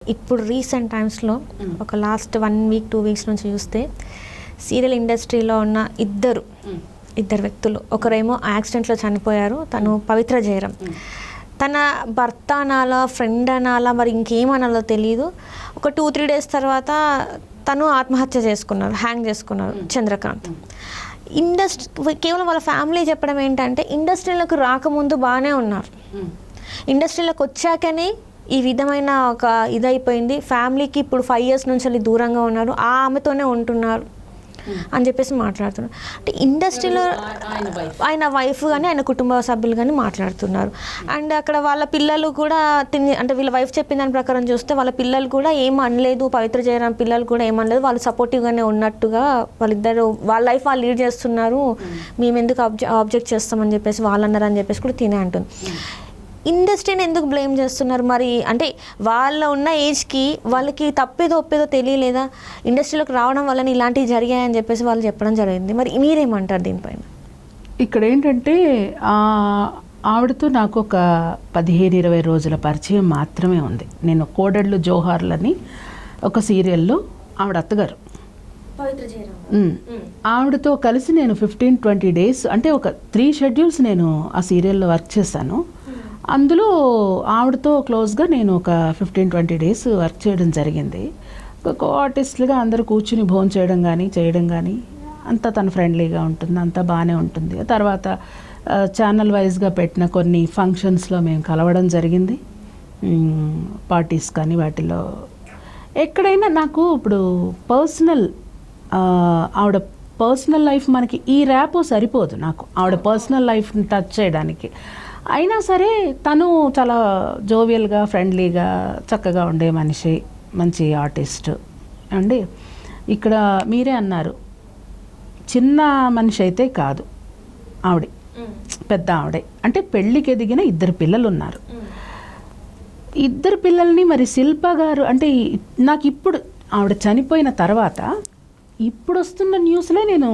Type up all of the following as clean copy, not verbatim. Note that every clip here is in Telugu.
ఇప్పుడు రీసెంట్ టైమ్స్లో ఒక లాస్ట్ 1 వీక్ 2 వీక్స్ నుంచి చూస్తే సీరియల్ ఇండస్ట్రీలో ఉన్న ఇద్దరు వ్యక్తులు, ఒకరేమో యాక్సిడెంట్లో చనిపోయారు. తను పవిత్ర జయరాం. తన భర్త అనాలా, ఫ్రెండ్ అనాలా, మరి ఇంకేమనాలో తెలియదు. ఒక 2-3 డేస్ తర్వాత తను ఆత్మహత్య చేసుకున్నారు, హ్యాంగ్ చేసుకున్నారు చంద్రకాంత్. కేవలం వాళ్ళ ఫ్యామిలీ చెప్పడం ఏంటంటే ఇండస్ట్రీలోకి రాకముందు బాగానే ఉన్నారు, ఇండస్ట్రీలోకి వచ్చాకనే ఈ విధమైన ఒక ఇదైపోయింది. ఫ్యామిలీకి ఇప్పుడు 5 years నుంచి దూరంగా ఉన్నారు, ఆమెతోనే ఉంటున్నారు అని చెప్పేసి మాట్లాడుతున్నారు. అంటే ఇండస్ట్రీలో ఆయన వైఫ్ కానీ ఆయన కుటుంబ సభ్యులు కానీ మాట్లాడుతున్నారు. అండ్ అక్కడ వాళ్ళ పిల్లలు కూడా అంటే వీళ్ళ వైఫ్ చెప్పిన దాని ప్రకారం చూస్తే వాళ్ళ పిల్లలు కూడా ఏం అనలేదు, పవిత్ర జయరాం పిల్లలు కూడా ఏమనలేదు, వాళ్ళు సపోర్టివ్గానే ఉన్నట్టుగా వాళ్ళిద్దరు వాళ్ళ లైఫ్ వాళ్ళు లీడ్ చేస్తున్నారు, మేము ఎందుకు ఆబ్జెక్ట్ చేస్తామని చెప్పేసి వాళ్ళు అన్నారు అని చెప్పేసి కూడా తినే అంటుంది. ఇండస్ట్రీని ఎందుకు బ్లేమ్ చేస్తున్నారు మరి? అంటే వాళ్ళ ఉన్న ఏజ్కి వాళ్ళకి తప్పేదో ఒప్పేదో తెలియలేదా? ఇండస్ట్రీలోకి రావడం వల్ల ఇలాంటివి జరిగాయని చెప్పేసి వాళ్ళు చెప్పడం జరిగింది. మరి మీరేమంటారు దీనిపైన? ఇక్కడ ఏంటంటే ఆవిడతో నాకు ఒక 15-20 రోజుల పరిచయం మాత్రమే ఉంది. నేను కోడళ్ళు జోహార్లని ఒక సీరియల్లో ఆవిడ అత్తగారు, ఆవిడతో కలిసి నేను 15-20 days అంటే ఒక 3 schedules నేను ఆ సీరియల్లో వర్క్ చేశాను. అందులో ఆవిడతో క్లోజ్గా నేను ఒక 15-20 days వర్క్ చేయడం జరిగింది. ఒక ఆర్టిస్ట్లుగా అందరూ కూర్చుని భోజనం చేయడం కానీ అంతా తను ఫ్రెండ్లీగా ఉంటుంది, అంతా బాగానే ఉంటుంది. తర్వాత ఛానల్ వైజ్గా పెట్టిన కొన్ని ఫంక్షన్స్లో మేము కలవడం జరిగింది, పార్టీస్ కానీ వాటిలో ఎక్కడైనా. నాకు ఇప్పుడు ఆవిడ పర్సనల్ లైఫ్ మనకి ఈ ర్యాపో సరిపోదు, నాకు ఆవిడ పర్సనల్ లైఫ్ని టచ్ చేయడానికి. అయినా సరే తను చాలా జోవియల్గా, ఫ్రెండ్లీగా, చక్కగా ఉండే మనిషి, మంచి ఆర్టిస్ట్ అండి. ఇక్కడ మీరే అన్నారు, చిన్న మనిషి అయితే కాదు ఆవిడ, పెద్ద ఆవిడే. అంటే పెళ్ళికి ఎదిగిన 2 పిల్లలు ఉన్నారు. 2 పిల్లల్ని మరి శిల్ప గారు అంటే నాకు ఇప్పుడు ఆవిడ చనిపోయిన తర్వాత ఇప్పుడు వస్తున్న న్యూస్లే నేను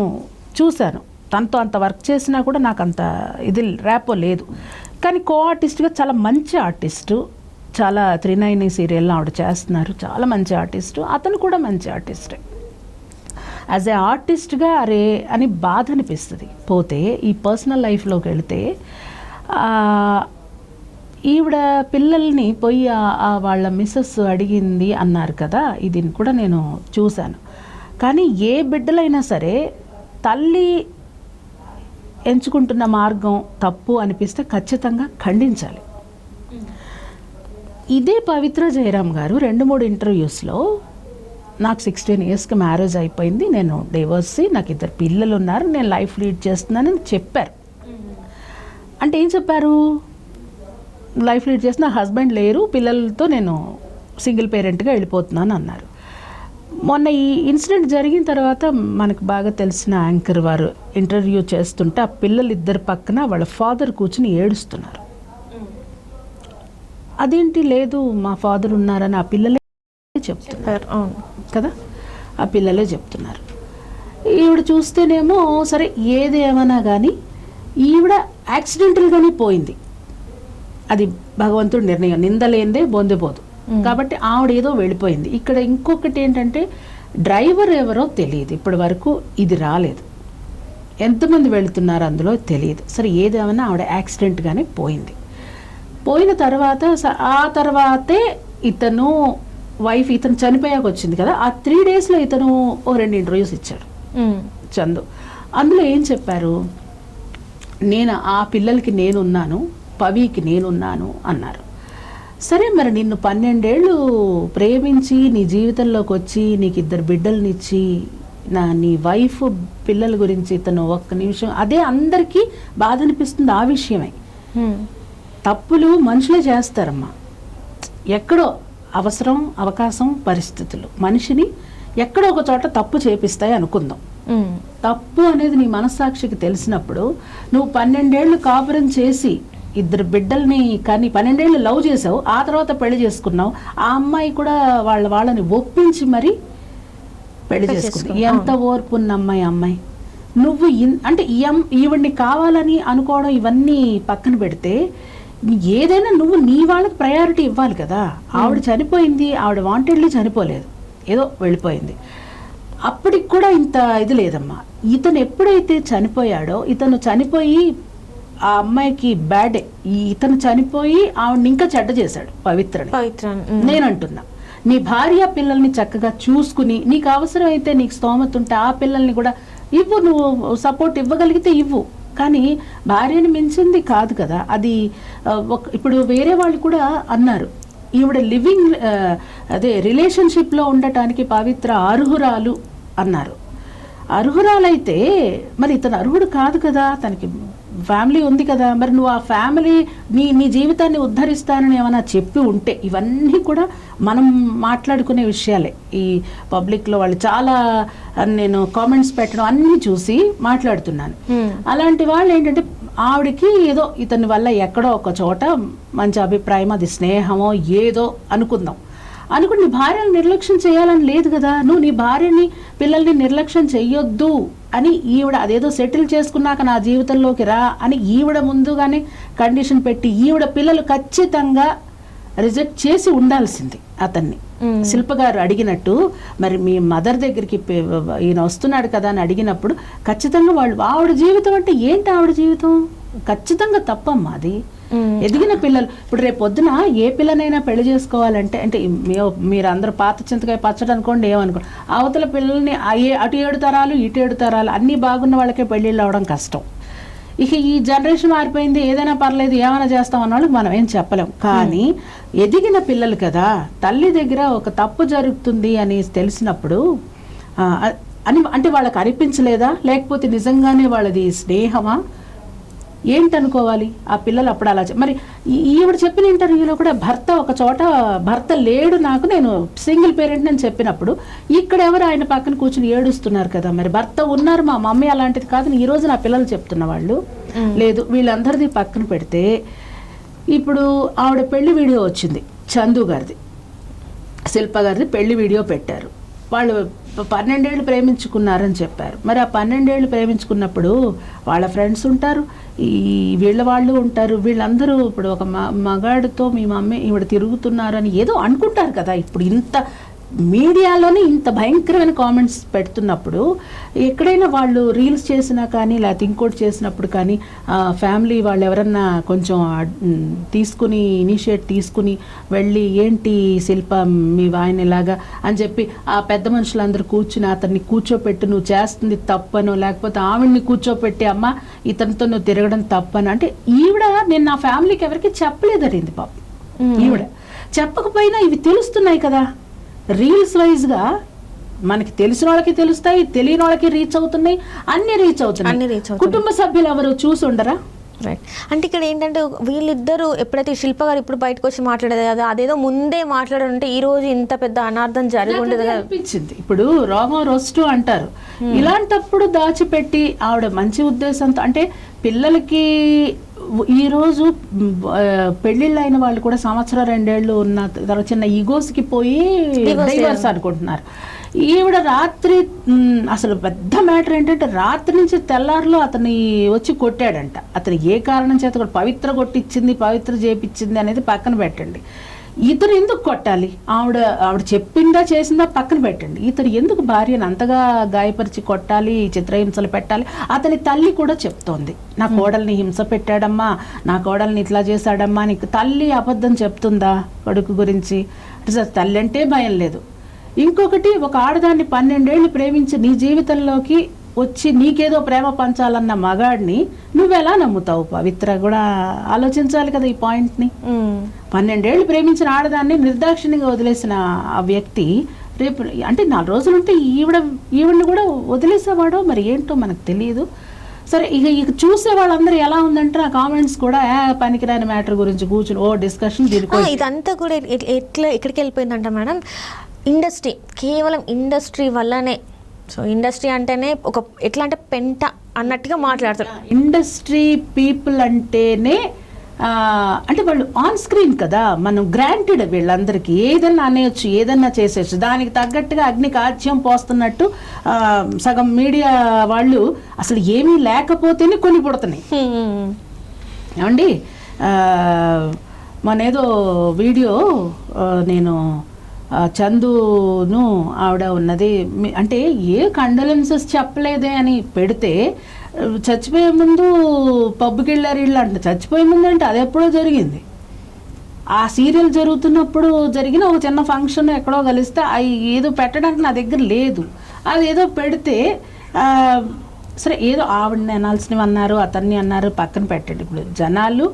చూశాను. తనతో అంత వర్క్ చేసినా కూడా నాకు అంత ఇది ర్యాపో లేదు. కానీ కో ఆర్టిస్ట్గా చాలా మంచి ఆర్టిస్టు, చాలా 390 సీరియల్లో ఆవిడ చేస్తున్నారు, చాలా మంచి ఆర్టిస్టు. అతను కూడా మంచి ఆర్టిస్టే. యాజ్ ఏ ఆర్టిస్ట్గా అరే అని బాధ అనిపిస్తుంది. పోతే ఈ పర్సనల్ లైఫ్లోకి వెళితే ఈవిడ పిల్లల్ని పోయి వాళ్ళ మిస్సెస్ అడిగింది అన్నారు కదా, ఇది కూడా నేను చూశాను. కానీ ఏ బిడ్డలైనా సరే తల్లి ఎంచుకుంటున్న మార్గం తప్పు అనిపిస్తే ఖచ్చితంగా ఖండించాలి. ఇదే పవిత్ర జయరాం గారు 2-3 ఇంటర్వ్యూస్లో నాకు 16 yearsకి మ్యారేజ్ అయిపోయింది, నేను డివోర్సీ, నాకు 2 పిల్లలు ఉన్నారు, నేను లైఫ్ లీడ్ చేస్తున్నానని చెప్పారు. అంటే ఏం చెప్పారు? లైఫ్ లీడ్ చేసిన హస్బెండ్ లేరు, పిల్లలతో నేను సింగిల్ పేరెంట్గా వెళ్ళిపోతున్నాను అన్నారు. మొన్న ఈ ఇన్సిడెంట్ జరిగిన తర్వాత మనకు బాగా తెలిసిన యాంకర్ వారు ఇంటర్వ్యూ చేస్తుంటే ఆ పిల్లలు 2 పక్కన వాళ్ళ ఫాదర్ కూర్చుని ఏడుస్తున్నారు. అదేంటి, లేదు మా ఫాదర్ ఉన్నారని ఆ పిల్లలే చెప్తున్నారు కదా, ఆ పిల్లలే చెప్తున్నారు. ఈవిడ చూస్తేనేమో సరే ఏది ఏమన్నా కానీ ఈవిడ యాక్సిడెంటల్గానే పోయింది, అది భగవంతుడి నిర్ణయం, నిందలేందే బొందిపోదు. కాబట్టి ఆవిడ ఏదో వెళ్ళిపోయింది. ఇక్కడ ఇంకొకటి ఏంటంటే డ్రైవర్ ఎవరో తెలియదు, ఇప్పటి వరకు ఇది రాలేదు, ఎంతమంది వెళుతున్నారు అందులో తెలియదు. సరే ఏదేమన్నా ఆవిడ యాక్సిడెంట్గానే పోయింది. పోయిన తర్వాత ఆ తర్వాతే ఇతను చనిపోయాక వచ్చింది కదా, ఆ 3 daysలో ఇతను 2 interviews ఇచ్చాడు చందు. అందులో ఏం చెప్పారు, నేను ఆ పిల్లలకి నేనున్నాను, పవికి నేనున్నాను అన్నారు. సరే మరి నిన్ను 12 ఏళ్ళు ప్రేమించి నీ జీవితంలోకి వచ్చి నీకు 2 బిడ్డలనిచ్చి నీ వైఫ్ పిల్లల గురించి ఇతను ఒక్క నిమిషం, అదే అందరికీ బాధ అనిపిస్తుంది. ఆ విషయమే, తప్పులు మనుషులే చేస్తారమ్మా, ఎక్కడో అవసరం, అవకాశం, పరిస్థితులు మనిషిని ఎక్కడో ఒక చోట తప్పు చేపిస్తాయి అనుకుందాం. తప్పు అనేది నీ మనస్సాక్షికి తెలిసినప్పుడు నువ్వు 12 ఏళ్ళు కాపురం చేసి 2 బిడ్డల్ని కానీ 12 ఏళ్ళు లవ్ చేసావు, ఆ తర్వాత పెళ్లి చేసుకున్నావు. ఆ అమ్మాయి కూడా వాళ్ళని ఒప్పించి మరి పెళ్లి చేసుకుంది. ఎంత ఓర్పు ఉన్న అమ్మాయి నువ్వు అంటే ఈవిడ్ని కావాలని అనుకోవడం ఇవన్నీ పక్కన పెడితే ఏదైనా నువ్వు నీ వాళ్ళకి ప్రయారిటీ ఇవ్వాలి కదా. ఆవిడ చనిపోయింది, ఆవిడ వాంటెడ్లీ చనిపోలేదు, ఏదో వెళ్ళిపోయింది. అప్పటికి కూడా ఇంత ఇది లేదమ్మా. ఇతను ఎప్పుడైతే చనిపోయాడో, ఇతను చనిపోయి ఆ అమ్మాయికి బ్యాడే, ఇతను చనిపోయి ఆవిడని ఇంకా చెడ్డ చేశాడు పవిత్రని. నేనంటున్నా, నీ భార్య పిల్లల్ని చక్కగా చూసుకుని, నీకు అవసరమైతే నీకు స్తోమత ఉంటే ఆ పిల్లల్ని కూడా ఇవ్వు, నువ్వు సపోర్ట్ ఇవ్వగలిగితే ఇవ్వు. కానీ భార్యని మించింది కాదు కదా అది. ఇప్పుడు వేరే వాళ్ళు కూడా అన్నారు, ఈవిడ లివింగ్ అదే రిలేషన్షిప్లో ఉండటానికి పవిత్ర అర్హురాలు అన్నారు. అర్హురాలైతే మరి ఇతను అర్హుడు కాదు కదా, తనకి ఫ్యామిలీ ఉంది కదా. మరి నువ్వు ఆ ఫ్యామిలీ నీ జీవితాన్ని ఉద్ధరిస్తానని ఏమైనా చెప్పి ఉంటే, ఇవన్నీ కూడా మనం మాట్లాడుకునే విషయాలే. ఈ పబ్లిక్లో వాళ్ళు చాలా, నేను కామెంట్స్ పెట్టడం అన్నీ చూసి మాట్లాడుతున్నాను. అలాంటి వాళ్ళు ఏంటంటే, ఆవిడకి ఏదో ఇతని వల్ల ఎక్కడో ఒక చోట మంచి అభిప్రాయం, అది స్నేహమో ఏదో అనుకుందాం, అనుకుని నీ భార్యను నిర్లక్ష్యం చేయాలని లేదు కదా. నువ్వు నీ భార్యని పిల్లల్ని నిర్లక్ష్యం చెయ్యొద్దు అని ఈవిడ అదేదో సెటిల్ చేసుకున్నాక నా జీవితంలోకి రా అని ఈవిడ ముందుగానే కండిషన్ పెట్టి, ఈవిడ పిల్లలు ఖచ్చితంగా రిజెక్ట్ చేసి ఉండాల్సింది అతన్ని. శిల్ప గారు అడిగినట్టు, మరి మీ మదర్ దగ్గరికి ఈయన వస్తున్నాడు కదా అని అడిగినప్పుడు ఖచ్చితంగా వాళ్ళు, ఆవిడ జీవితం అంటే ఏంటి, ఆవిడ జీవితం ఖచ్చితంగా తప్పమ్మా అది. ఎదిగిన పిల్లలు, ఇప్పుడు రేపు పొద్దున ఏ పిల్లనైనా పెళ్లి చేసుకోవాలంటే, అంటే మీరు అందరూ పాత చింతకాయ పచ్చడి అనుకోండి, ఏమనుకోండి, అవతల పిల్లల్ని అటు 7 తరాలు ఇటు 7 తరాలు అన్నీ బాగున్న వాళ్ళకే పెళ్ళిళ్ళు అవడం కష్టం. ఇక ఈ జనరేషన్ మారిపోయింది, ఏదైనా పర్లేదు ఏమైనా చేస్తాం అన్న వాళ్ళకి మనం ఏం చెప్పలేం. కానీ ఎదిగిన పిల్లలు కదా, తల్లి దగ్గర ఒక తప్పు జరుగుతుంది అని తెలిసినప్పుడు అంటే వాళ్ళకి అనిపించలేదా, లేకపోతే నిజంగానే వాళ్ళది స్నేహమా ఏంటనుకోవాలి ఆ పిల్లలు? అప్పుడు అలా మరి ఈవిడ చెప్పిన ఇంటర్వ్యూలో కూడా భర్త ఒక చోట, భర్త లేడు నాకు, నేను సింగిల్ పేరెంట్ అని చెప్పినప్పుడు ఇక్కడ ఎవరు ఆయన పక్కన కూర్చుని ఏడుస్తున్నారు కదా. మరి భర్త ఉన్నారు, మా మమ్మీ అలాంటిది కాదు ఈ రోజు నా పిల్లలు చెప్తున్న వాళ్ళు లేదు. వీళ్ళందరిది పక్కన పెడితే, ఇప్పుడు ఆవిడ పెళ్లి వీడియో వచ్చింది, చందు గారిది, శిల్ప గారిది పెళ్లి వీడియో పెట్టారు. వాళ్ళు 12 ఏళ్ళు ప్రేమించుకున్నారని చెప్పారు. మరి ఆ 12 ఏళ్ళు ప్రేమించుకున్నప్పుడు వాళ్ళ ఫ్రెండ్స్ ఉంటారు, ఈ వీళ్ళ వాళ్ళు ఉంటారు, వీళ్ళందరూ ఇప్పుడు ఒక మగాడితో మీ మమ్మీ ఈవిడ తిరుగుతున్నారని ఏదో అనుకుంటారు కదా. ఇప్పుడు ఇంత మీడియాలోనే ఇంత భయంకరమైన కామెంట్స్ పెడుతున్నప్పుడు, ఎక్కడైనా వాళ్ళు రీల్స్ చేసినా కానీ లేకపోతే ఇంకోటి చేసినప్పుడు కానీ ఫ్యామిలీ వాళ్ళు ఎవరన్నా కొంచెం తీసుకుని ఇనిషియేట్ తీసుకుని వెళ్ళి, ఏంటి శిల్ప మీ ఆయన ఇలాగా అని చెప్పి ఆ పెద్ద మనుషులందరూ కూర్చుని అతన్ని కూర్చోపెట్టి నువ్వు చేస్తుంది తప్పనో, లేకపోతే ఆవిడ్ని కూర్చోపెట్టి అమ్మ ఇతనితో నువ్వు తిరగడం తప్పను అంటే, ఈవిడ నేను నా ఫ్యామిలీకి ఎవరికి చెప్పలేదరింది పాపం. ఈవిడ చెప్పకపోయినా ఇవి తెలుస్తున్నాయి కదా, రీల్స్ వైజ్గా మనకి తెలిసిన వాళ్ళకి తెలుస్తాయి, తెలియని వాళ్ళకి రీచ్ అవుతున్నాయి, అన్ని రీచ్ అవుతున్నాయి. కుటుంబ సభ్యులు ఎవరు చూసి ఉండరా? రైట్. అంటే ఇక్కడ ఏంటంటే వీళ్ళిద్దరూ ఎప్పుడైతే శిల్ప గారు ఇప్పుడు బయటకు వచ్చి మాట్లాడేది అదేదో ముందే మాట్లాడుంటే ఈ రోజు ఇంత పెద్ద అనార్థం జరిగి ఉండేది అనిపించింది. ఇప్పుడు రోగం రొస్టు అంటారు, ఇలాంటప్పుడు దాచిపెట్టి ఆవిడ మంచి ఉద్దేశంతో, అంటే పిల్లలకి ఈరోజు పెళ్ళిళ్ళు అయిన వాళ్ళు కూడా 1-2 ఏళ్ళు ఉన్న తర్వాత చిన్న ఈగోస్కి పోయి డైవర్స్ అనుకుంటున్నారు. ఈవిడ రాత్రి అసలు పెద్ద మ్యాటర్ ఏంటంటే, రాత్రి నుంచి తెల్లారిలో అతన్ని వచ్చి కొట్టాడంట. అతను ఏ కారణం చేత కూడా, పవిత్ర కొట్టించింది, పవిత్ర చేపించింది అనేది పక్కన పెట్టండి, ఇతను ఎందుకు కొట్టాలి? ఆవిడ చెప్పిందా చేసిందా పక్కన పెట్టండి, ఇతను ఎందుకు భార్యను అంతగా గాయపరిచి కొట్టాలి, చిత్రహింసలు పెట్టాలి? అతని తల్లి కూడా చెప్తోంది, నా కోడల్ని హింస పెట్టాడమ్మా, నా కోడల్ని ఇట్లా చేశాడమ్మా అని. తల్లి అబద్ధం చెప్తుందా కొడుకు గురించి? తల్లి అంటే భయం లేదు. ఇంకొకటి, ఒక ఆడదాన్ని 12 ఏళ్ళు ప్రేమించి నీ జీవితంలోకి వచ్చి నీకేదో ప్రేమ పంచాలన్న మగాడిని నువ్వెలా నమ్ముతావు? పవిత్ర కూడా ఆలోచించాలి కదా ఈ పాయింట్ని. 12 ఏళ్ళు ప్రేమించిన ఆడదాన్ని నిర్దాక్షిణ్యంగా వదిలేసిన ఆ వ్యక్తి రేపు అంటే 4 రోజులు ఉంటే ఈవిడ్ని కూడా వదిలేసేవాడో మరి ఏంటో మనకు తెలియదు. సరే, ఇక చూసే వాళ్ళందరూ ఎలా ఉందంటే ఆ కామెంట్స్ కూడా పనికిరాని మ్యాటర్ గురించి కూర్చుని డిస్కషన్ దీనికి. ఇదంతా కూడా ఎక్కడికి వెళ్ళిపోయిందంట మేడం, ఇండస్ట్రీ, కేవలం ఇండస్ట్రీ వల్లనే. సో ఇండస్ట్రీ అంటేనే ఒక ఎట్లా అంటే పెంట అన్నట్టుగా మాట్లాడతారు. ఇండస్ట్రీ పీపుల్ అంటేనే అంటే వాళ్ళు ఆన్ స్క్రీన్ కదా, మనం గ్రాంటెడ్ వీళ్ళందరికీ ఏదన్నా అనేయచ్చు, ఏదన్నా చేసేయచ్చు, దానికి తగ్గట్టుగా అగ్నికి ఆజ్యం పోస్తున్నట్టు సగం మీడియా వాళ్ళు అసలు ఏమీ లేకపోతేనే కొన్ని పుడుతున్నాయి. ఏమండి, మనేదో వీడియో నేను చందును ఆవిడ ఉన్నది అంటే ఏ కండోలెన్సెస్ చెప్పలేదే అని పెడితే చచ్చిపోయే ముందు పబ్కి వెళ్ళారు వీళ్ళు అంటే చచ్చిపోయే ముందు అంటే అది ఎప్పుడో జరిగింది. ఆ సీరియల్ జరుగుతున్నప్పుడు జరిగిన ఒక చిన్న ఫంక్షన్ ఎక్కడో కలిస్తే అవి ఏదో పెట్టడానికి నా దగ్గర లేదు. అది ఏదో పెడితే సరే ఏదో ఆవిడని అనాల్సినవి అన్నారు, అతన్ని అన్నారు, పక్కన పెట్టండి. ఇప్పుడు జనాలు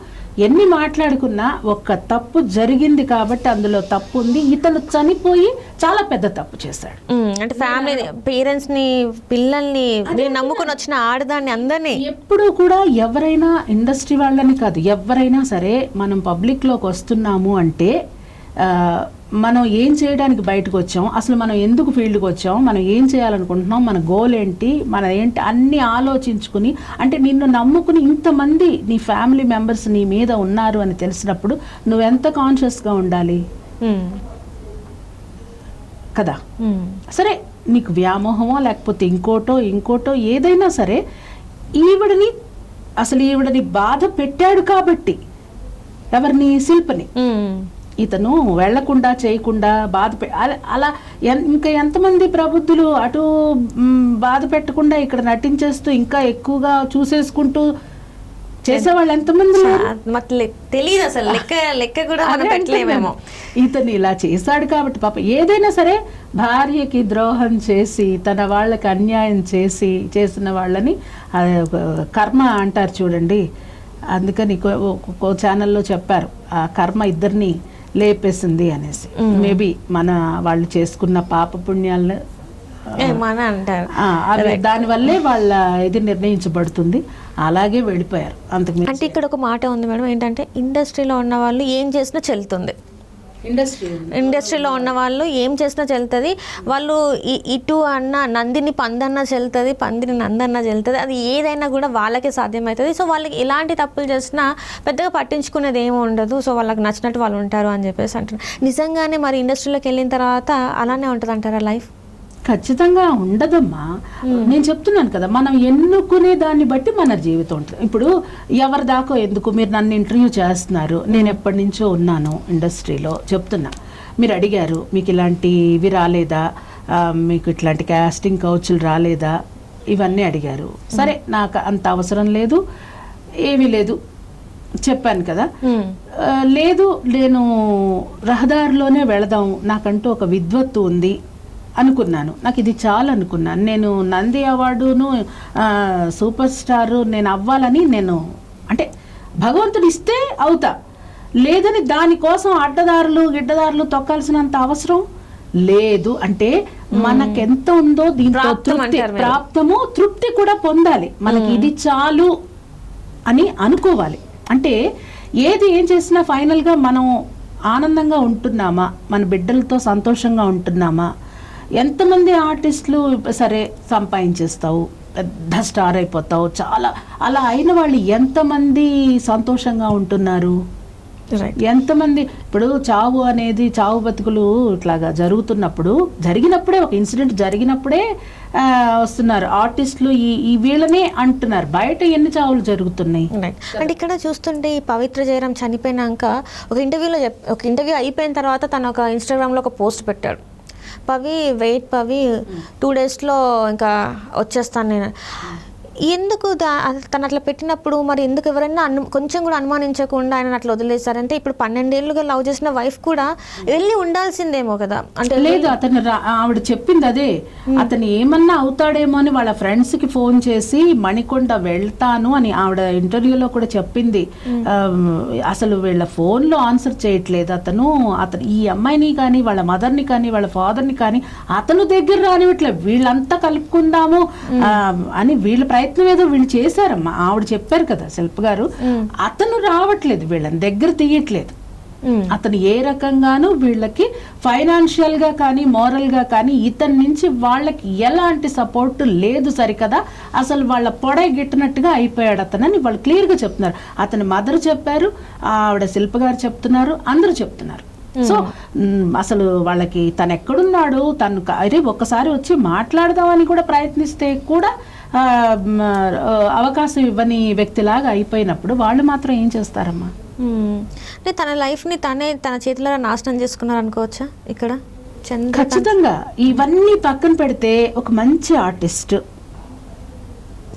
ఎన్ని మాట్లాడుకున్నా ఒక తప్పు జరిగింది కాబట్టి అందులో తప్పు ఉంది. ఇతను చనిపోయి చాలా పెద్ద తప్పు చేశాడు. అంటే ఫ్యామిలీ పేరెంట్స్ ని, పిల్లల్ని, నమ్ముకుని వచ్చిన ఆడదాన్ని అందరినీ. ఎప్పుడు కూడా ఎవరైనా ఇండస్ట్రీ వాళ్ళని కాదు, ఎవరైనా సరే మనం పబ్లిక్లోకి వస్తున్నాము అంటే మనం ఏం చేయడానికి బయటకు వచ్చాం, అసలు మనం ఎందుకు ఫీల్డ్కి వచ్చాం, మనం ఏం చేయాలనుకుంటున్నాం, మన గోల్ ఏంటి, మన ఏంటి అన్నీ ఆలోచించుకుని, అంటే నిన్ను నమ్ముకుని ఇంతమంది నీ ఫ్యామిలీ మెంబర్స్ నీ మీద ఉన్నారు అని తెలిసినప్పుడు నువ్వెంత కాన్షియస్గా ఉండాలి కదా. సరే నీకు వ్యామోహమో లేకపోతే ఇంకోటో ఏదైనా సరే ఈవిడని బాధ పెట్టాడు కాబట్టి, ఎవరిని, శిల్పని, ఇతను వెళ్లకుండా చేయకుండా అలా ఇంకా ఎంతమంది ప్రబుద్ధులు అటు బాధ పెట్టకుండా ఇక్కడ నటించేస్తూ ఇంకా ఎక్కువగా చూసేసుకుంటూ చేసేవాళ్ళు ఎంతమంది తెలియదు అసలు, లెక్క కూడా పెట్టలేమేమో. ఇతను ఇలా చేశాడు కాబట్టి పాప ఏదైనా సరే భార్యకి ద్రోహం చేసి తన వాళ్ళకి అన్యాయం చేసిన వాళ్ళని కర్మ అంటారు చూడండి. అందుకని ఒక్కో ఛానల్లో చెప్పారు ఆ కర్మ ఇద్దరిని లేపేసింది అనేసి. మేబీ వాళ్ళు చేసుకున్న పాప పుణ్యాలను అంటారు, దానివల్లే వాళ్ళ ఇది నిర్ణయించబడుతుంది. అలాగే వెళ్ళిపోయారు. అంటే ఇక్కడ ఒక మాట ఉంది మేడం, ఏంటంటే ఇండస్ట్రీలో ఉన్న వాళ్ళు ఏం చేసినా చెల్లుతుంది. ఇండస్ట్రీలో ఉన్న వాళ్ళు ఏం చేసినా చెల్లుతుంది. వాళ్ళు ఇటు అన్న నందిని పందన్నా చెల్లుతుంది, పందిని నందన్నా చెల్లుతుంది. అది ఏదైనా కూడా వాళ్ళకే సాధ్యమవుతుంది. సో వాళ్ళకి ఎలాంటి తప్పులు చేసినా పెద్దగా పట్టించుకునేది ఏమి ఉండదు. సో వాళ్ళకి నచ్చినట్టు వాళ్ళు ఉంటారు అని చెప్పేసి అంటున్నారు. నిజంగానే మరి ఇండస్ట్రీలోకి వెళ్ళిన తర్వాత అలానే ఉంటుంది అంటారా లైఫ్? ఖచ్చితంగా ఉండదమ్మా. నేను చెప్తున్నాను కదా, మనం ఎన్నుకునే దాన్ని బట్టి మన జీవితం ఉంటుంది. ఇప్పుడు ఎవరి దాకా ఎందుకు, మీరు నన్ను ఇంటర్వ్యూ చేస్తున్నారు, నేను ఎప్పటి నుంచో ఉన్నాను ఇండస్ట్రీలో, చెప్తున్నా. మీరు అడిగారు మీకు ఇలాంటివి రాలేదా, మీకు ఇట్లాంటి క్యాస్టింగ్ కౌచ్లు రాలేదా, ఇవన్నీ అడిగారు. సరే నాకు అంత అవసరం లేదు, ఏమీ లేదు చెప్పాను కదా. లేదు నేను రహదారిలోనే వెళదాం, నాకంటూ ఒక విద్వత్తు ఉంది అనుకున్నాను, నాకు ఇది చాలు అనుకున్నాను. నేను నంది అవార్డును సూపర్ స్టార్ నేను అవ్వాలని అంటే భగవంతుడు ఇస్తే అవుతా, లేదని దానికోసం గిడ్డదారులు తొక్కాల్సినంత అవసరం లేదు. అంటే మనకెంత ఉందో దీంతో ప్రాప్తము, తృప్తి కూడా పొందాలి. మనకి ఇది చాలు అని అనుకోవాలి. అంటే ఏం చేసినా ఫైనల్గా మనం ఆనందంగా ఉంటున్నామా, మన బిడ్డలతో సంతోషంగా ఉంటున్నామా. ఎంతమంది ఆర్టిస్టులు సరే సంపాదించేస్తావు, పెద్ద స్టార్ అయిపోతావు, చాలా అలా అయిన వాళ్ళు ఎంతమంది సంతోషంగా ఉంటున్నారు, ఎంతమంది. ఇప్పుడు చావు బతుకులు ఇట్లాగా జరిగినప్పుడే ఒక ఇన్సిడెంట్ జరిగినప్పుడే వస్తున్నారు ఆర్టిస్టులు, ఈ వీళ్ళనే అంటున్నారు. బయట ఎన్ని చావులు జరుగుతున్నాయి. అంటే ఇక్కడ చూస్తుంటే ఈ పవిత్ర జయరాం చనిపోయినాక ఒక ఇంటర్వ్యూ అయిపోయిన తర్వాత తను ఒక ఇన్స్టాగ్రామ్లో ఒక పోస్ట్ పెట్టాడు, పవి 2 డేస్లో ఇంకా వచ్చేస్తాను నేను. ఎందుకు తను అట్లా పెట్టినప్పుడు మరి ఎందుకు ఎవరైనా కొంచెం కూడా అనుమానించకుండా ఆయన అట్లా వదిలేశారంటే ఇప్పుడు 12 ఏళ్ళుగా లవ్ చేసిన వైఫ్ కూడా వెళ్ళి ఉండాల్సిందేమో కదా. అంటే లేదు, ఆవిడ చెప్పింది అదే, అతను ఏమన్నా అవుతాడేమో అని వాళ్ళ ఫ్రెండ్స్ కి ఫోన్ చేసి మణికొండ వెళ్తాను అని ఆవిడ ఇంటర్వ్యూలో కూడా చెప్పింది. అసలు వీళ్ళ ఫోన్ లో ఆన్సర్ చేయట్లేదు అతను ఈ అమ్మాయిని కానీ వాళ్ళ మదర్ని కానీ వాళ్ళ ఫాదర్ని కానీ అతను దగ్గర రానివ్వట్లేదు. వీళ్ళంతా కలుపుకుందాము అని వీళ్ళ ప్రయత్నం ఏదో వీళ్ళు చేశారమ్మా. ఆవిడ చెప్పారు కదా శిల్ప గారు, అతను రావట్లేదు, వీళ్ళని దగ్గర తీయట్లేదు. అతను ఏ రకంగానూ వీళ్ళకి ఫైనాన్షియల్ గా కానీ మోరల్ గా కానీ ఇతని నుంచి వాళ్ళకి ఎలాంటి సపోర్ట్ లేదు సరికదా. అసలు వాళ్ళ పొడై గిట్టినట్టుగా అయిపోయాడు అతనని వాళ్ళు క్లియర్ గా చెప్తున్నారు. అతని మదర్ చెప్పారు, ఆవిడ శిల్ప గారు చెప్తున్నారు, అందరూ చెప్తున్నారు. సో అసలు వాళ్ళకి తను ఎక్కడున్నాడు, అరే ఒక్కసారి వచ్చి మాట్లాడదామని కూడా ప్రయత్నిస్తే కూడా అవకాశం ఇవ్వని వ్యక్తిలాగా అయిపోయినప్పుడు వాళ్ళు మాత్రం ఏం చేస్తారమ్మా? అంటే తన లైఫ్ని తన చేతిలో నాశనం చేసుకున్నారు అనుకోవచ్చా ఇక్కడ చంద్రకాంత్? ఖచ్చితంగా. ఇవన్నీ పక్కన పెడితే ఒక మంచి ఆర్టిస్ట్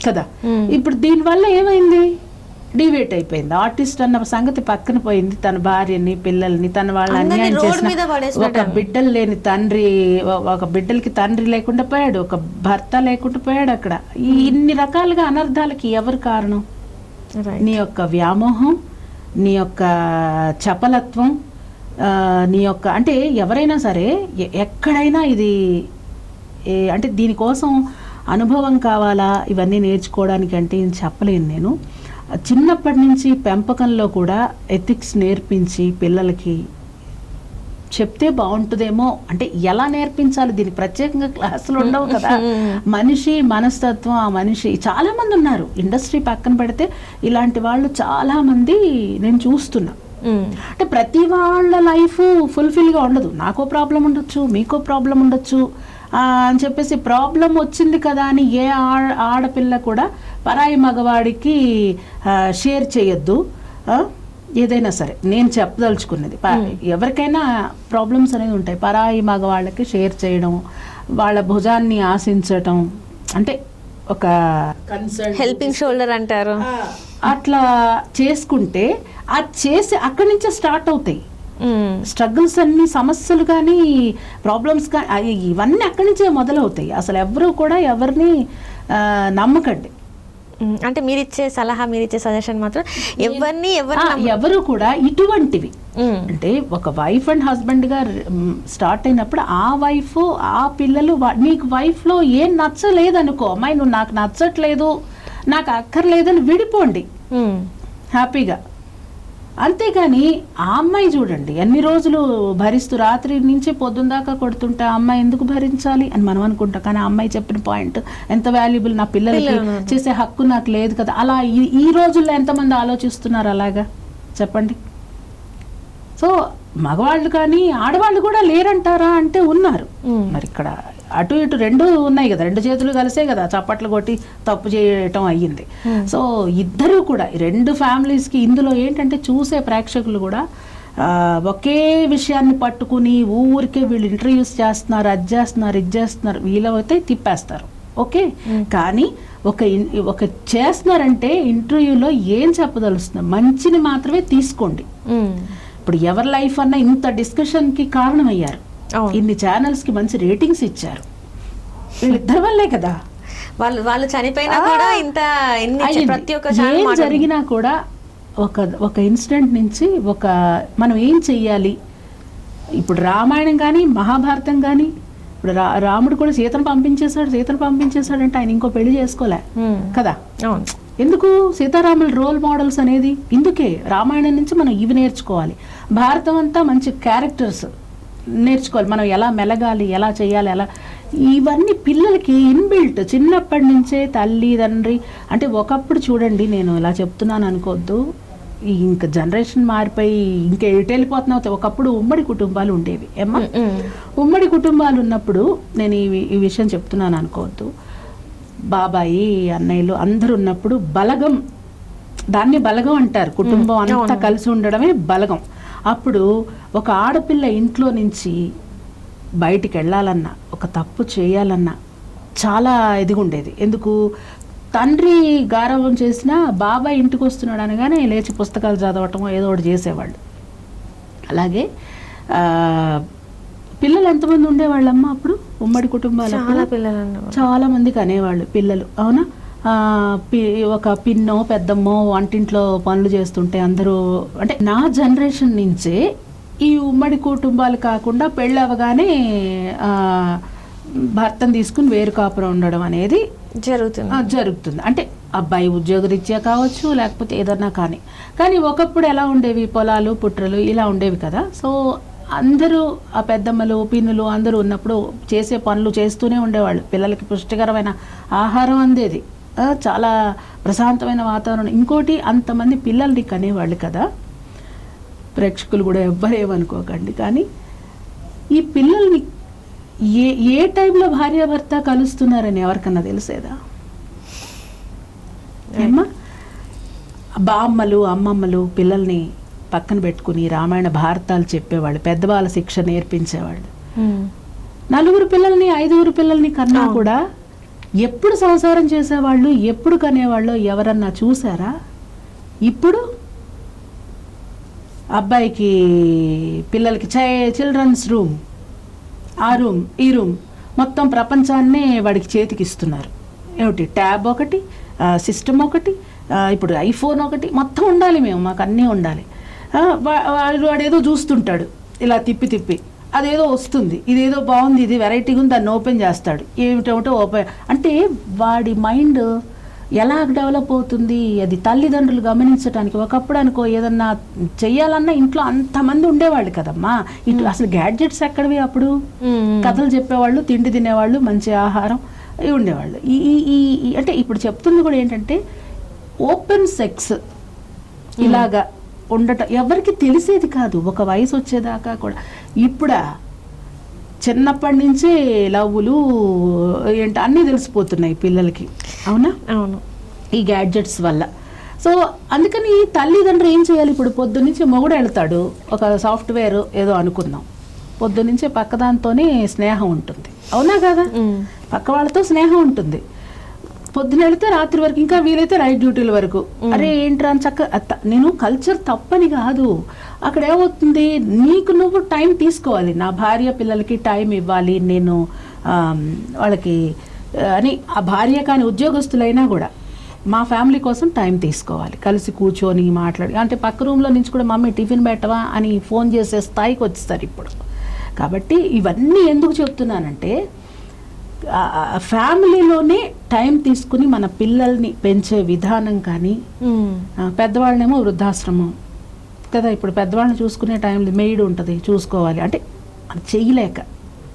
కదా. ఇప్పుడు దీనివల్ల ఏమైంది, డివేట్ అయిపోయింది. ఆర్టిస్ట్ అన్న సంగతి పక్కన పోయింది. తన భార్యని, పిల్లల్ని, తన వాళ్ళని అన్యాయం చేసిన ఒక బిడ్డలు లేని తండ్రి, ఒక బిడ్డలకి తండ్రి లేకుండా పోయాడు, ఒక భర్త లేకుండా పోయాడు. అక్కడ ఇన్ని రకాలుగా అనర్థాలకి ఎవరు కారణం? నీ యొక్క వ్యామోహం, నీ యొక్క చపలత్వం, నీ యొక్క అంటే ఎవరైనా సరే ఎక్కడైనా ఇది అంటే దీనికోసం అనుభవం కావాలా ఇవన్నీ నేర్చుకోవడానికి అంటే ఏం చెప్పలేను నేను. చిన్నప్పటి నుంచి పెంపకంలో కూడా ఎథిక్స్ నేర్పించి పిల్లలకి చెప్తే బాగుంటుందేమో. అంటే ఎలా నేర్పించాలి, దీనికి ప్రత్యేకంగా క్లాసులు ఉండవు కదా. మనిషి మనస్తత్వం, ఆ మనిషి చాలా మంది ఉన్నారు. ఇండస్ట్రీ పక్కన పెడితే ఇలాంటి వాళ్ళు చాలా మంది నేను చూస్తున్నా. అంటే ప్రతి వాళ్ళ లైఫ్ ఫుల్ఫిల్గా ఉండదు. నాకో ప్రాబ్లం ఉండొచ్చు, మీకో ప్రాబ్లం ఉండొచ్చు అని చెప్పేసి ప్రాబ్లం వచ్చింది కదా అని ఏ ఆడపిల్ల కూడా పరాయి మగవాడికి షేర్ చేయొద్దు. ఏదైనా సరే నేను చెప్పదలుచుకున్నది, ఎవరికైనా ప్రాబ్లమ్స్ అనేవి ఉంటాయి. పరాయి మగవాళ్ళకి షేర్ చేయడం, వాళ్ళ భుజాన్ని ఆశించటం, అంటే ఒక కన్సర్న్ హెల్పింగ్ షోల్డర్ అంటారు, అట్లా చేసుకుంటే అది చేసి అక్కడి నుంచే స్టార్ట్ అవుతాయి స్ట్రగుల్స్ అన్ని, సమస్యలు కానీ ప్రాబ్లమ్స్ కానీ ఇవన్నీ అక్కడి నుంచే మొదలవుతాయి. అసలు ఎవరు కూడా ఎవరిని నమ్మకండి. అంటే మీరిచ్చే సలహా, మీరిచ్చే సజెషన్ మాత్రం ఎవరు కూడా ఇటువంటివి అంటే ఒక వైఫ్ అండ్ హస్బెండ్ గా స్టార్ట్ అయినప్పుడు ఆ వైఫ్ ఆ పిల్లలు నీకు వైఫ్ లో ఏం నచ్చలేదు అనుకో, అమ్మాయి నువ్వు నాకు నచ్చట్లేదు, నాకు అక్కర్లేదని విడిపోండి హ్యాపీగా. అంతేగాని ఆ అమ్మాయి చూడండి ఎన్ని రోజులు భరిస్తూ రాత్రి నుంచి పొద్దున్న దాకా కొడుతుంటే ఆ అమ్మాయి ఎందుకు భరించాలి అని మనం అనుకుంటాం. కానీ ఆ అమ్మాయి చెప్పిన పాయింట్ ఎంత వాల్యుబుల్, నా పిల్లలకి చేసే హక్కు నాకు లేదు కదా. అలా ఈ రోజుల్లో ఎంతమంది ఆలోచిస్తున్నారు అలాగా చెప్పండి. సో మగవాళ్ళు కానీ ఆడవాళ్ళు కూడా లేరంటారా అంటే ఉన్నారు. మరి ఇక్కడ అటు ఇటు రెండు ఉన్నాయి కదా, రెండు చేతులు కలిసే కదా చప్పట్లు కొట్టి తప్పు చేయటం అయ్యింది. సో ఇద్దరు కూడా రెండు ఫ్యామిలీస్కి ఇందులో ఏంటంటే చూసే ప్రేక్షకులు కూడా ఒకే విషయాన్ని పట్టుకుని ఊరికే వీళ్ళు ఇంటర్వ్యూస్ చేస్తున్నారు, అది చేస్తున్నారు, ఇది చేస్తున్నారు, వీళ్ళైతే తిప్పేస్తారు. ఓకే, కానీ ఒక చేస్తున్నారంటే ఇంటర్వ్యూలో ఏం చెప్పదలుస్తున్నారు, మంచిని మాత్రమే తీసుకోండి. ఇప్పుడు ఎవరి లైఫ్ అన్నా ఇంత డిస్కషన్కి కారణమయ్యారు, ఇన్ని ఛానల్స్కి మంచి రేటింగ్స్ ఇచ్చారు, వీళ్ళిద్దరి వల్లే కదా. వాళ్ళు చనిపోయినా కూడా ఇంత ప్రతి ఒక్క ఏం జరిగినా కూడా ఒక ఇన్సిడెంట్ నుంచి మనం ఏం చెయ్యాలి. ఇప్పుడు రామాయణం కానీ మహాభారతం కానీ, ఇప్పుడు రాముడు కూడా సీతను పంపించేశాడంటే ఆయన ఇంకో పెళ్లి చేసుకోలే కదా. ఎందుకు సీతారాముల రోల్ మోడల్స్ అనేది ఇందుకే. రామాయణం నుంచి మనం ఇవి నేర్చుకోవాలి. భారతం అంతా మంచి క్యారెక్టర్స్ నేర్చుకోవాలి, మనం ఎలా మెలగాలి, ఎలా చేయాలి, ఎలా ఇవన్నీ పిల్లలకి ఇన్బిల్ట్ చిన్నప్పటి నుంచే. తల్లి తండ్రి అంటే ఒకప్పుడు చూడండి, నేను ఇలా చెప్తున్నాను అనుకోవద్దు, ఇంకా జనరేషన్ మారిపోయి ఇంకా ఎటు వెళ్ళిపోతున్నావు. ఒకప్పుడు ఉమ్మడి కుటుంబాలు ఉండేవి ఏమ్మా. ఉమ్మడి కుటుంబాలు ఉన్నప్పుడు నేను ఈ విషయం చెప్తున్నాను అనుకోవద్దు. బాబాయి అన్నయ్యలు అందరూ ఉన్నప్పుడు బలగం, దాన్ని బలగం అంటారు. కుటుంబం అంతా కలిసి ఉండడమే బలగం. అప్పుడు ఒక ఆడపిల్ల ఇంట్లో నుంచి బయటికి వెళ్ళాలన్నా, ఒక తప్పు చేయాలన్నా చాలా ఇదిగా ఉండేది. ఎందుకు, తండ్రి గారవం చేసినా బాబాయ్ ఇంటికి వస్తున్నాడు అనగానే లేచి పుస్తకాలు చదవటం ఏదో ఒకటి చేసేవాళ్ళు. అలాగే పిల్లలు ఎంతమంది ఉండేవాళ్ళమ్మా అప్పుడు ఉమ్మడి కుటుంబాలు? చాలా మందికి అనేవాళ్ళు పిల్లలు, అవునా. ఒక పిన్నో పెద్దమ్మో వంటింట్లో పనులు చేస్తుంటే అందరూ, అంటే నా జనరేషన్ నుంచే ఈ ఉమ్మడి కుటుంబాలు కాకుండా పెళ్ళి అవగానే భర్తను తీసుకుని వేరు కాపురం ఉండడం అనేది జరుగుతుంది. అంటే అబ్బాయి ఉద్యోగరీత్యా కావచ్చు, లేకపోతే ఏదన్నా కానీ ఒకప్పుడు ఎలా ఉండేవి, పొలాలు పుట్రలు ఇలా ఉండేవి కదా. సో అందరూ ఆ పెద్దమ్మలు పిన్నులు అందరూ ఉన్నప్పుడు చేసే పనులు చేస్తూనే ఉండేవాళ్ళు. పిల్లలకి పుష్టికరమైన ఆహారం అందేది, చాలా ప్రశాంతమైన వాతావరణం. ఇంకోటి అంతమంది పిల్లల్ని కనేవాళ్ళు కదా. ప్రేక్షకులు కూడా ఎవ్వరేమనుకోకండి, కానీ ఈ పిల్లల్ని ఏ టైంలో భార్యాభర్త కలుస్తున్నారని ఎవరికన్నా తెలిసేదా ఏమ్మా? బామ్మలు అమ్మమ్మలు పిల్లల్ని పక్కన పెట్టుకుని రామాయణ భారతాలు చెప్పేవాళ్ళు, పెద్దవాళ్ళ శిక్ష నేర్పించేవాళ్ళు. నలుగురు పిల్లల్ని 5 పిల్లల్ని కన్నా కూడా ఎప్పుడు సంసారం చేసేవాళ్ళు, ఎప్పుడు కనేవాళ్ళు ఎవరన్నా చూసారా? ఇప్పుడు అబ్బాయికి పిల్లలకి చిల్డ్రన్స్ రూమ్, ఆ రూమ్, ఈ రూమ్, మొత్తం ప్రపంచాన్నే వాడికి చేతికి ఇస్తున్నారు. ఏమిటి, ట్యాబ్ ఒకటి, సిస్టమ్ ఒకటి, ఇప్పుడు ఐఫోన్ ఒకటి, మొత్తం ఉండాలి, మాకు అన్నీ ఉండాలి. వాడేదో చూస్తుంటాడు ఇలా తిప్పి, అదేదో వస్తుంది, ఇదేదో బాగుంది, ఇది వెరైటీగా ఉంది, దాన్ని ఓపెన్ చేస్తాడు, ఏమిటో ఓపెన్ అంటే వాడి మైండ్ ఎలా డెవలప్ అవుతుంది అది తల్లిదండ్రులు గమనించడానికి. ఒకప్పుడు అనుకో ఏదన్నా చెయ్యాలన్నా ఇంట్లో అంతమంది ఉండేవాళ్ళు కదమ్మా, ఇటు అసలు గ్యాడ్జెట్స్ ఎక్కడవి అప్పుడు? కథలు చెప్పేవాళ్ళు, తిండి తినేవాళ్ళు, మంచి ఆహారం ఉండేవాళ్ళు. ఈ అంటే ఇప్పుడు చెప్తుంది కూడా ఏంటంటే ఓపెన్ సెక్స్ ఇలాగా ఉండటం ఎవరికి తెలిసేది కాదు ఒక వయసు వచ్చేదాకా కూడా. ఇప్పుడా చిన్నప్పటి నుంచే లవ్వులు ఏంటి అన్నీ తెలిసిపోతున్నాయి పిల్లలకి. అవునా? అవును, ఈ గ్యాడ్జెట్స్ వల్ల. సో అందుకని తల్లిదండ్రులు ఏం చేయాలి? ఇప్పుడు పొద్దున్నుంచి మొగుడు వెళ్తాడు, ఒక సాఫ్ట్వేర్ ఏదో అనుకుందాం, పొద్దున్నుంచే పక్కదాంతోనే స్నేహం ఉంటుంది. అవునా కదా? పక్క వాళ్ళతో స్నేహం ఉంటుంది. పొద్దున వెళితే రాత్రి వరకు, ఇంకా వీలైతే నైట్ డ్యూటీల వరకు. అరే ఏంట్రా అని నేను కల్చర్ తప్పని కాదు, అక్కడ ఏమవుతుంది, నీకు నువ్వు టైం తీసుకోవాలి. నా భార్య పిల్లలకి టైం ఇవ్వాలి నేను వాళ్ళకి అని, ఆ భార్య కానీ ఉద్యోగస్తులైనా కూడా మా ఫ్యామిలీ కోసం టైం తీసుకోవాలి, కలిసి కూర్చొని మాట్లాడి. అంటే పక్క రూమ్లో నుంచి కూడా మమ్మీ టిఫిన్ పెట్టవా అని ఫోన్ చేసే స్థాయికి వచ్చేస్తారు ఇప్పుడు. కాబట్టి ఇవన్నీ ఎందుకు చెప్తున్నానంటే ఫ్యామిలీలోనే టైం తీసుకుని మన పిల్లల్ని పెంచే విధానం కానీ, పెద్దవాళ్ళనేమో వృద్ధాశ్రమం కదా, ఇప్పుడు పెద్దవాళ్ళని చూసుకునే టైంలో మెయిడ్ ఉంటుంది చూసుకోవాలి, అంటే చేయలేక